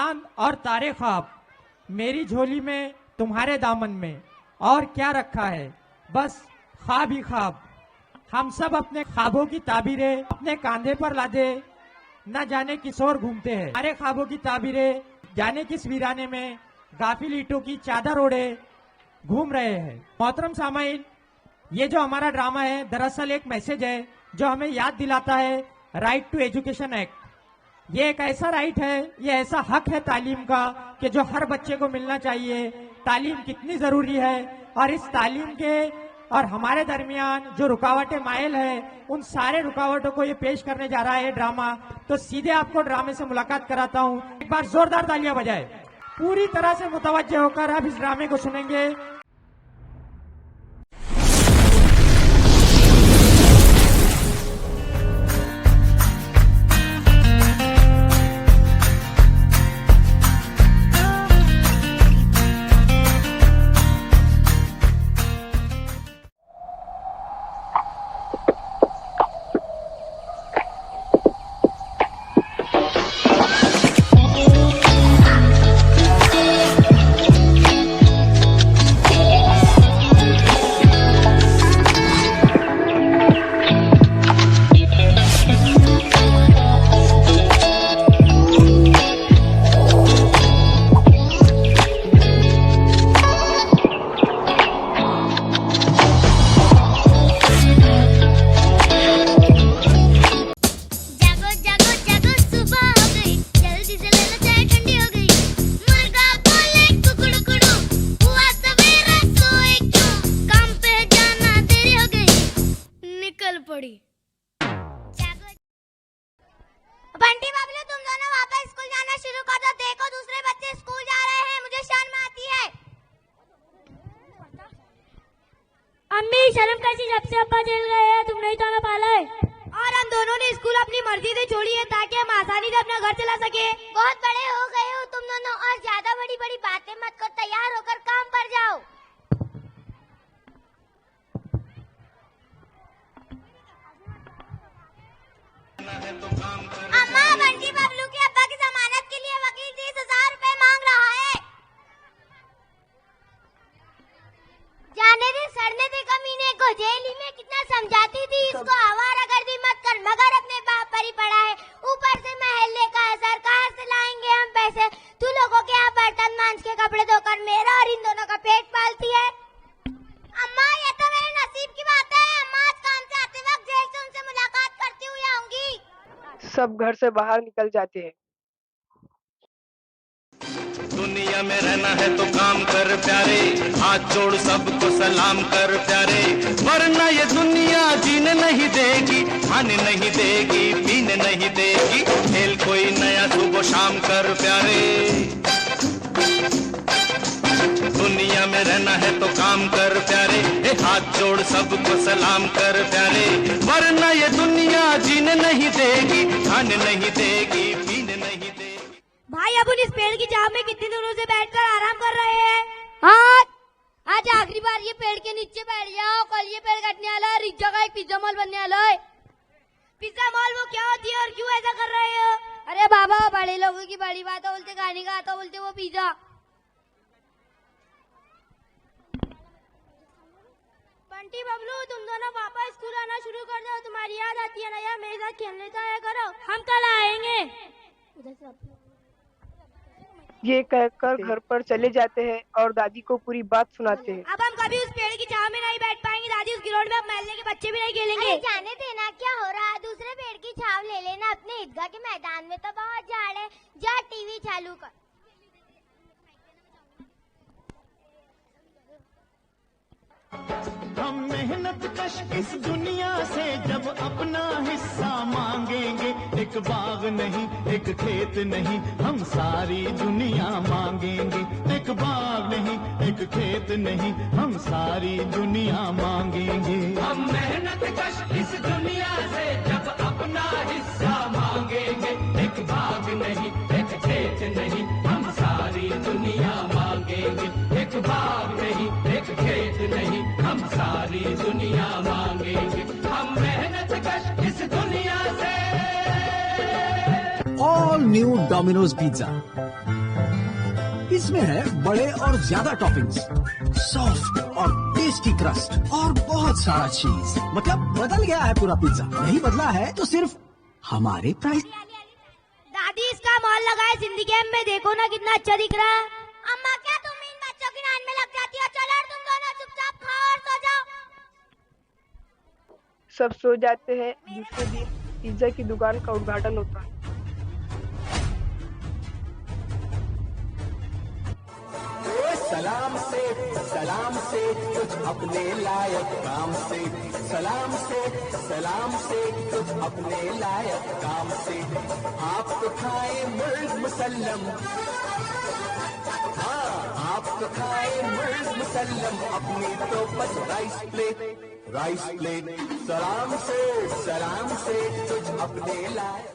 चांद और तारे ख्वाब, मेरी झोली में तुम्हारे दामन में, और क्या रखा है बस ख्वाब ही ख्वाब। हम सब अपने ख्वाबों की ताबीरें अपने कांधे पर लादे न जाने किस ओर घूमते हैं। हमारे ख्वाबों की ताबीरें जाने किस वीराने में गाफिल ईंटों की चादर ओढ़े घूम रहे हैं। मोहतरम सामाईन, ये जो हमारा ड्रामा है दरअसल एक मैसेज है जो हमें याद दिलाता है राइट टू एजुकेशन एक्ट। ये एक ऐसा राइट है, ये ऐसा हक है तालीम का कि जो हर बच्चे को मिलना चाहिए। तालीम कितनी जरूरी है, और इस तालीम के और हमारे दरमियान जो रुकावटें मायल है, उन सारे रुकावटों को ये पेश करने जा रहा है ड्रामा। तो सीधे आपको ड्रामे से मुलाकात कराता हूँ। एक बार जोरदार तालियां बजाए। पूरी तरह से मुतवज्जे होकर आप इस ड्रामे को सुनेंगे। बंटी बबलू, तुम दोनों वापस स्कूल जाना शुरू कर दो। देखो दूसरे बच्चे स्कूल जा रहे हैं, मुझे शर्म आती है। अम्मी, शर्म कैसी, जब से अब्बा जेल गए हैं तुमने ही तो हमें पाला है। और हम दोनों ने स्कूल अपनी मर्जी से छोड़ी है ताकि हम आसानी से अपना घर चला सके। बहुत बड़े हो गए हो तुम दोनों, और ज्यादा बड़ी बड़ी बातें मत करो। तैयार होकर काम पर जाओ। अम्मा, बंटी बबलू के अब्बा की जमानत के लिए वकील 30,000 रुपए मांग रहा है। जाने दे, सड़ने दे कमीने को। जेल ही में कितना समझाती थी इसको आवारागर्दी मत कर, मगर अपने बाप पर ही पड़ा है। ऊपर से महल्ले का असर, कहाँ से लाएंगे हम पैसे? तू लोगों के यहाँ बर्तन मांझ के कपड़े धोकर मेरा और इन दोनों का पेट पालती है। अम्मा, ये तो मेरे नसीब की बात है। अम्मा आज काम से आते वक्त जेल से उनसे मुलाकात करती हुई आऊंगी। सब घर से बाहर निकल जाते हैं। दुनिया में रहना है तो काम कर प्यारे, हाथ जोड़ सबको सलाम कर प्यारे, वरना ये दुनिया जीने नहीं देगी, खाने नहीं देगी, पीने नहीं देगी। खेल कोई नया सुबह शाम कर प्यारे। दुनिया में रहना है तो काम कर प्यारे, हाथ जोड़ सबको सलाम कर प्यारे, वरना ये दुनिया जीने नहीं देगी, खाने नहीं देगी, पीने नहीं देगी। भाई, अब उन इस पेड़ की छांव में कितने दिनों से बैठकर आराम कर रहे हैं। आज आखिरी बार ये पेड़ के नीचे बैठ जाओ। कल ये पेड़ कटने वाला है, इस जगह एक पिज्जा मॉल बनने वाला है। पिज्जा मॉल वो क्या होती है और क्यों ऐसा कर रहे हो? अरे बाबा, बड़े लोगों की बड़ी बात बोलते, खाने का आता बोलते वो पिज्जा। बंटी बबलू, तुम दोनों वापस स्कूल आना शुरू कर दो। तुम्हारी याद आती है ना यार, मेरे साथ खेलने जाया करो। हम कल आएंगे। ये कहकर घर पर चले जाते हैं और दादी को पूरी बात सुनाते हैं। अब हम कभी उस पेड़ की छांव में नहीं बैठ पाएंगे दादी। उस ग्राउंड में अब महल्ले के बच्चे भी नहीं खेलेंगे। अरे जाने देना, क्या हो रहा है? दूसरे पेड़ की छांव ले लेना। अपने ईदगाह के मैदान में तो बहुत झाड़ है। जा टीवी चालू कर। हम मेहनत कश इस दुनिया से जब अपना हिस्सा मांगेंगे, एक बाग नहीं, एक खेत नहीं, हम सारी दुनिया मांगेंगे। एक बाग नहीं, एक खेत नहीं, हम सारी दुनिया मांगेंगे। हम मेहनत कश इस दुनिया से जब अपना हिस्सा मांगेंगे, एक बाग नहीं, एक खेत नहीं, हम सारी दुनिया मांगेंगे। एक बाग नहीं, एक खेत नहीं, हम सारी दुनिया मांगेंगे। हम मेहनत कश इस दुनिया से। All new Domino's pizza. इसमें है बड़े और ज्यादा टॉपिंग्स, सॉफ्ट और टेस्टी क्रस्ट और बहुत सारा चीज। मतलब बदल गया है पूरा पिज्जा। नहीं बदला है तो सिर्फ हमारे प्राइस। दादी इसका मॉल लगा है सिंडिकेट में, देखो ना कितना अच्छा दिख रहा है। अम्मा क्या तुम इन बच्चों की नान में लग जाती हो? चलो तुम दोनों चुपचाप खाओ और सो जाओ। सब सो जाते हैं। दूसरे दिन पिज्जा की दुकान का उद्घाटन होता है। सलाम से कुछ अपने लायक काम से, सलाम से कुछ अपने लायक काम से। आप तो खाए मुर्ग मुसल्लम, हाँ आप तो खाए मुर्ग मुसल्लम, अपनी तो बस राइस प्लेट। सलाम से कुछ अपने लायक।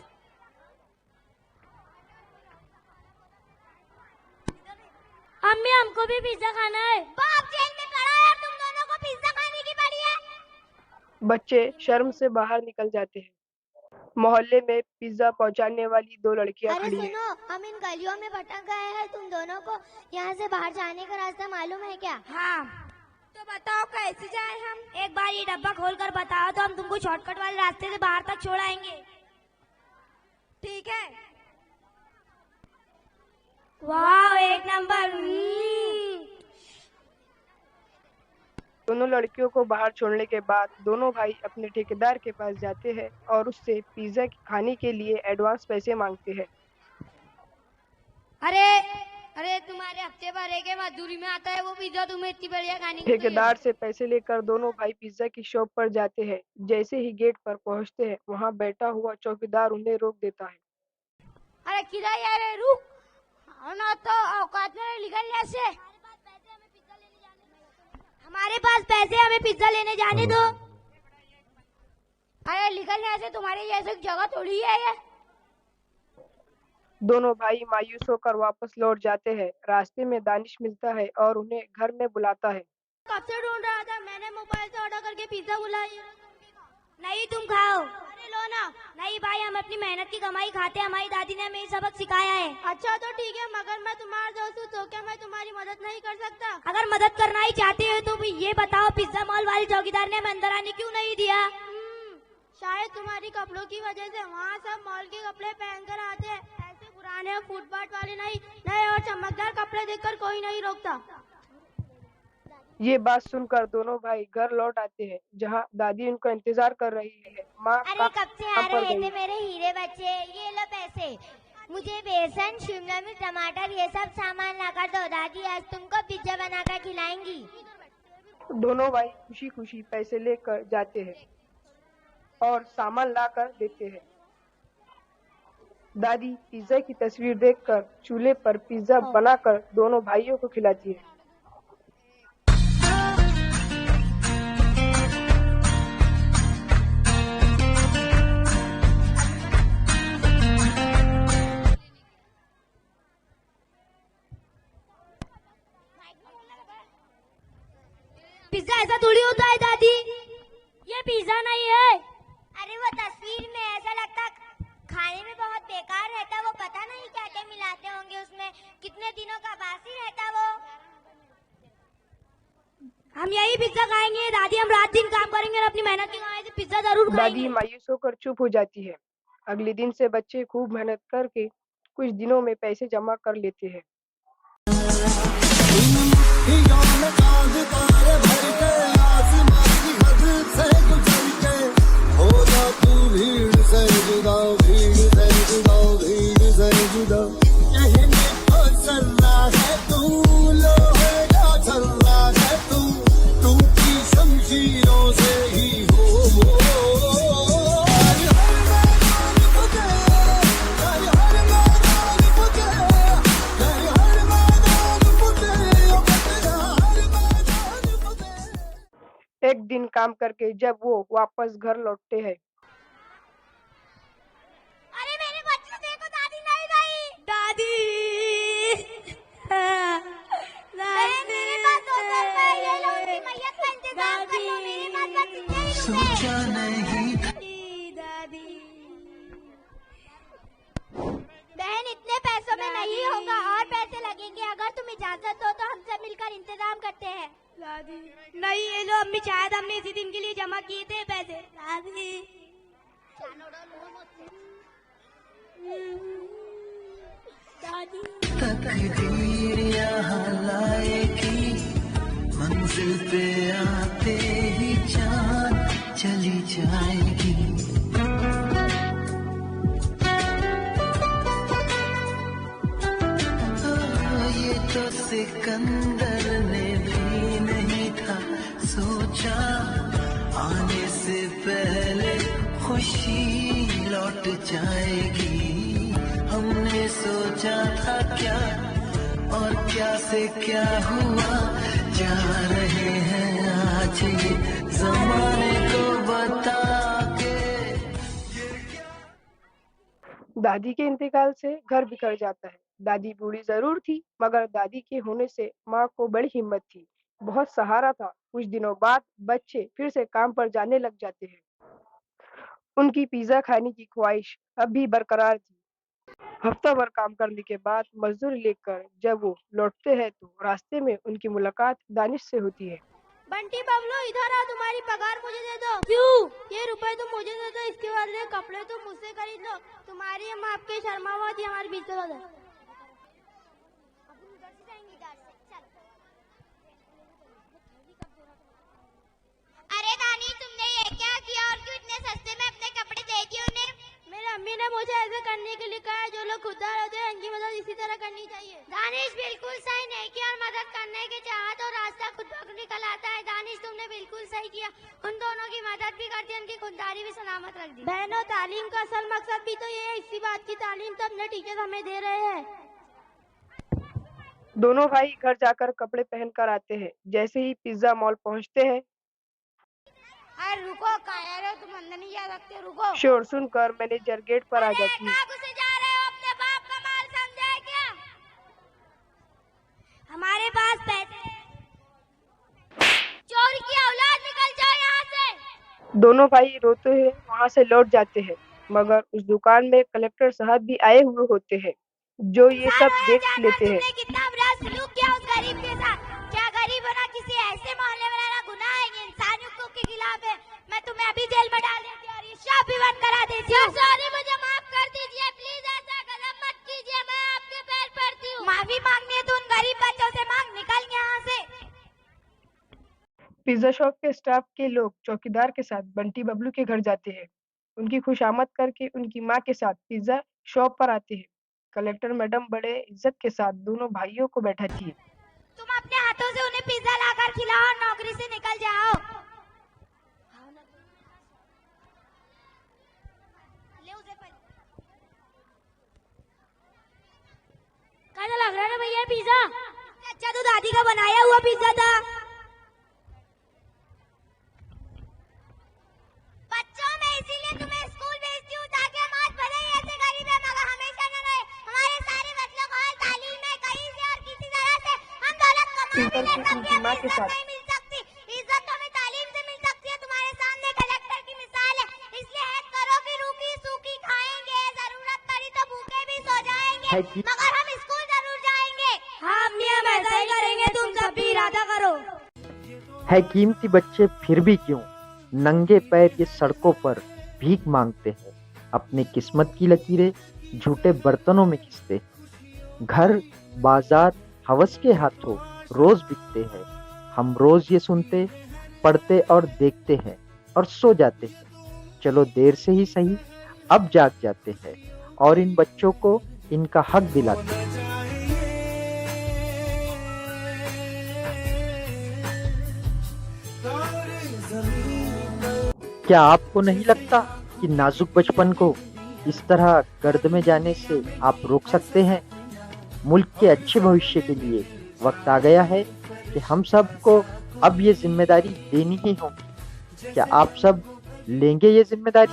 अम्मी हमको भी पिज्जा खाना है। बाप जेल में पड़ा है, तुम दोनों को पिज्जा खाने की पड़ी है। बच्चे शर्म से बाहर निकल जाते हैं। मोहल्ले में पिज्जा पहुंचाने वाली दो लड़कियां अरे खड़ी हैं। सुनो, हम इन गलियों में भटक गए हैं। तुम दोनों को यहाँ से बाहर जाने का रास्ता मालूम है क्या? हाँ, तो बताओ कैसे जाए हम? एक बार ये डब्बा खोल कर बताओ तो हम तुमको शॉर्टकट वाले रास्ते से बाहर तक छोड़ आएंगे। ठीक है? वाह, एक नंबर। दोनों लड़कियों को बाहर छोड़ने के बाद दोनों भाई अपने ठेकेदार के पास जाते हैं और उससे पिज्जा खाने के लिए एडवांस पैसे मांगते हैं। अरे तुम्हारे हफ्ते भर के मजदूरी में आता है वो पिज्जा, तुम्हें इतनी बढ़िया खाने की। ठेकेदार से पैसे लेकर दोनों भाई पिज्जा की शॉप पर जाते हैं। जैसे ही गेट पर पहुंचते हैं, वहां बैठा हुआ चौकीदार उन्हें रोक देता है। अरे किधर यार, रुक ना तो औकात में निकल ऐसे। हमारे पास पैसे, हमें पिज्जा लेने जाने दो। अरे निकलने ऐसे, तुम्हारे जैसे जगह थोड़ी है ये। दोनों भाई मायूस होकर वापस लौट जाते हैं। रास्ते में दानिश मिलता है और उन्हें घर में बुलाता है। कब से ढूंढ रहा था, मैंने मोबाइल से ऑर्डर करके पिज्जा बुलाई। नहीं तुम खाओ। अरे लो ना। नहीं भाई, हम अपनी मेहनत की कमाई खाते हैं। हमारी दादी ने हमें सबक सिखाया है। अच्छा तो ठीक है, मगर मैं तुम्हारा दोस्त हूँ तो क्या मैं तुम्हारी मदद नहीं कर सकता? अगर मदद करना ही चाहते हो तो ये बताओ, पिज्जा मॉल वाले चौकीदार ने हमें अंदर आने क्यों नहीं दिया? शायद तुम्हारी कपड़ों की वजह से। वहाँ सब मॉल के कपड़े पहनकर आते हैं, ऐसे पुराने और फुटपाथ वाले नहीं। नए और चमकदार कपड़े देखकर कोई नहीं रोकता। ये बात सुनकर दोनों भाई घर लौट आते हैं, जहां दादी उनका इंतजार कर रही है। माँ अरे कब से आ रहे थे मेरे हीरे बच्चे, ये लो पैसे। मुझे बेसन, शिमला मिर्च, टमाटर ये सब सामान लाकर दो। दादी आज तुमको पिज्जा बनाकर खिलाएंगी। दोनों भाई खुशी खुशी पैसे लेकर जाते हैं और सामान लाकर देते हैं। दादी पिज्जा की तस्वीर देखकर चूल्हे पर पिज्जा बनाकर दोनों भाइयों को खिलाती है। पिज्जा ऐसा थोड़ी होता है दादी, ये पिज्जा नहीं है। अरे वो तस्वीर में ऐसा लगता खाने में बहुत बेकार रहता। वो पता नहीं क्या क्या मिलाते होंगे उसमें, कितने दिनों का बासी रहता वो। हम यही पिज्जा खाएंगे दादी, हम रात दिन काम करेंगे और अपनी मेहनत की कमाई से पिज्जा जरूर खाएंगे। दादी मायूस होकर चुप हो जाती है। अगले दिन से बच्चे खूब मेहनत करके कुछ दिनों में पैसे जमा कर लेते हैं। एक दिन काम करके जब वो वापस घर लौटते हैं, अरे मेरे बच्चों देखो, दादी नहीं गई। दादी मेरे पास 200 रुपए है, ये लो उनकी मैयत का इंतजाम कर लो। मेरे पास बस इतने ही रुपए। दादी इजाजत हो तो हमसे मिलकर इंतजाम करते हैं। दादी नहीं, ये लो अम्मी, शायद हमने इसी दिन के लिए जमा किए थे पैसे। दादी दादी तकदीर यहाँ लाएगी, मंजिल पे आते ही जान चली जाएगी। ये तो सिकंदर ने भी नहीं था सोचा, आने से पहले खुशी लौट जाएगी। हमने सोचा था क्या और क्या से क्या हुआ, जा रहे हैं आज ये ज़माने को बता के। दादी के इंतकाल से घर बिखर जाता है। दादी बूढ़ी जरूर थी, मगर दादी के होने से माँ को बड़ी हिम्मत थी, बहुत सहारा था। कुछ दिनों बाद बच्चे फिर से काम पर जाने लग जाते हैं। उनकी पिज्जा खाने की ख्वाहिश अब भी बरकरार थी। हफ्ता भर काम करने के बाद मजदूरी लेकर जब वो लौटते हैं तो रास्ते में उनकी मुलाकात दानिश से होती है। बंटी बबलू इधर आ, तुम्हारी पगार मुझे दे दो। क्यों? ये रुपए तुम मुझे दे दो, इसके बदले कपड़े तुम मुझसे खरीद लो। तुम्हारी हम आपके शर्मावत ही हमारी बीच हो जाए। अरे दानी, तुमने ये क्या किया और क्यों इतने सस्ते में अपने कपड़े दे दिए उन्हें? मेरी अम्मी ने मुझे ऐसे करने के लिए कहा है। जो लोग खुददार होते हैं उनकी मदद इसी तरह करनी चाहिए। दानिश बिल्कुल सही नहीं किया, और मदद करने के चाहा तो रास्ता खुद ब निकल आता है। दानिश, तुमने बिल्कुल सही किया, उन दोनों की मदद भी कर दी, उनकी खुददारी भी सलामत रख दी। बहनों, तालीम का असल मकसद भी तो ये है। इसी बात की तालीम तो अपने टीचर हमें दे रहे हैं। दोनों भाई घर जाकर कपड़े पहनकर आते हैं। जैसे ही पिज्जा मॉल पहुंचते हैं, अरे रुको, कायर तुम अंदर नहीं जा सकते, रुको। शोर सुनकर मैनेजर गेट पर आ जाती है। घुसे जा रहे हो? अपने बाप का माल समझे क्या? हमारे पास पैसे। चोर की औलाद, निकल जाओ यहाँ से। दोनों भाई रोते हुए वहां से लौट जाते हैं, मगर उस दुकान में कलेक्टर साहब भी आए हुए होते हैं, जो ये सब देख लेते हैं। तुमने कितना बुरा सलूक किया उस गरीब के साथ। क्या गरीब होना किसी ऐसे मोहल्ले में रहना गुनाह है? ये इंसानी हुकूक के खिलाफ है। मैं तुम्हें अभी जेल में डाल देती हूँ और ये शॉप भी बंद करा देती हूँ। सॉरी, मुझे माफ कर दीजिए, प्लीज ऐसा कदम मत कीजिए, मैं आपके पैर पड़ती हूँ। माफी मांगनी है तो उन गरीब बच्चों से मांग, निकल यहाँ से। पिज्जा शॉप के स्टाफ के लोग चौकीदार के साथ बंटी बबलू के घर जाते हैं। उनकी खुशामद करके उनकी माँ के साथ पिज्जा शॉप पर आते हैं। कलेक्टर मैडम बड़े इज्जत के साथ दोनों भाइयों को बैठाती है। तुम अपने हाथों से उन्हें पिज्जा लाकर खिलाओ और नौकरी से निकल जाओ। ले उसे कैसा लग रहा है भैया पिज्जा? अच्छा तो दादी का बनाया हुआ पिज्जा था। बच्चों, मैं इसीलिए तुम्हें स्कूल भेजती हूँ ताकि हम आज भले ही ऐसे गरीब है मगर हमेशा न रहे। हमारे सारे बच्चों को हर तालीम में कहीं से और किसी तरह से हम दौलत कमा भी ले सकते हैं, इज्जत नहीं मिल सकती। इज्जत तो हमें तालीम से मिल सकती है। तुम्हारे सामने कलेक्टर की मिसाल है, इसलिए ऐड करो कि रूखी सूखी खाएंगे, जरूरत पड़ी तो भूखे भी सो जाएंगे, मगर हम स्कूल जरूर जाएंगे। हाँ अम्मी, हम ऐसा ही करेंगे, तुम सब भी इरादा करो। है कीमती बच्चे फिर भी क्यों नंगे पैर ये सड़कों पर भीख मांगते हैं। अपनी किस्मत की लकीरें झूठे बर्तनों में खींचते हैं। घर बाजार हवस के हाथों रोज बिकते हैं। हम रोज ये सुनते, पढ़ते और देखते हैं और सो जाते हैं। चलो देर से ही सही, अब जाग जाते हैं और इन बच्चों को इनका हक दिलाते हैं। क्या आपको नहीं लगता कि नाजुक बचपन को इस तरह गर्द में जाने से आप रोक सकते हैं? मुल्क के अच्छे भविष्य के लिए वक्त आ गया है कि हम सब को अब ये जिम्मेदारी देनी ही होगी। क्या आप सब लेंगे ये जिम्मेदारी?